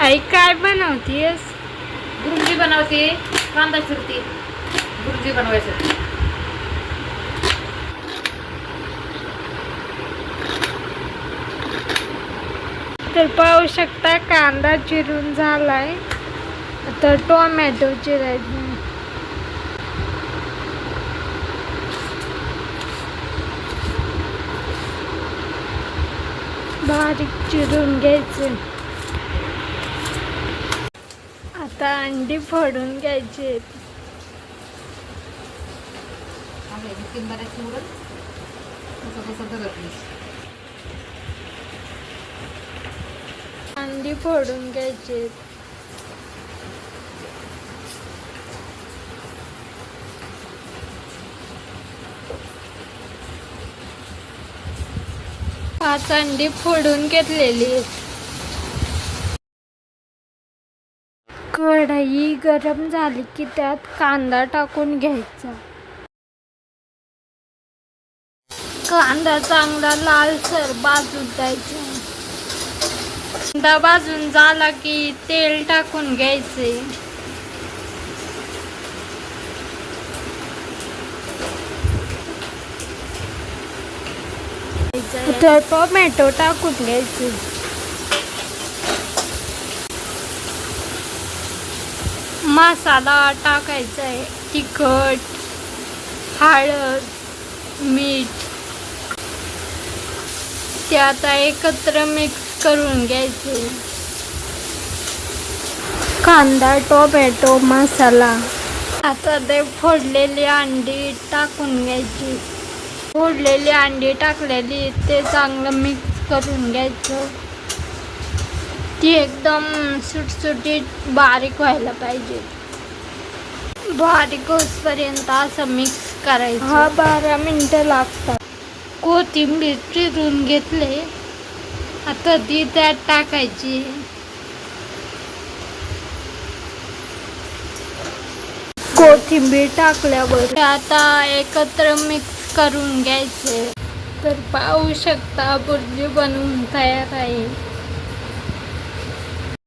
आई काय बनवतीयस? बुर्जी बनवते, कांदा चिरते, बुर्जी बनवायसाठी. तर पाहू शकता कांदा चिरून झालाय. तर टोमॅटो चिरायचे. बारीक चिरून घ्यायचे. आता अंडी फोडून घ्यायचे. अंडी फोडून घ्यायचे. पाच अंडी फोडून घेतलेली. कढई गरम झाली की त्यात कांदा टाकून घ्यायचा. कांदा चांगला लालसर भाजून द्यायचा. कांदा भाजून झाला की तेल टाकून घ्यायचे. तर टोमॅटो टाकून घ्यायचे. मसाला टाकायचा आहे. तिखट, हळद, मीठ ते आता एकत्र मिक्स करून घ्यायचे. कांदा, टोमॅटो, मसाला. आता ते फोडलेली अंडी टाकून घ्यायची. फोडलेली अंडी टाकलेली ते चांगलं मिक्स करून घ्यायचं. ती एकदम सुटसुटीत बारीक व्हायला पाहिजे. बारीक होईपर्यंत असं मिक्स करायचं. हा 12 मिनिटं लागतात. कोथिंबीर चिरून घेतले. आता ती त्यात टाकायची. कोथिंबीर टाकल्यावर आता एकत्र मिक्स करून घ्यायचे. तर पाहू शकता बुर्जी बनवून तयार आहे.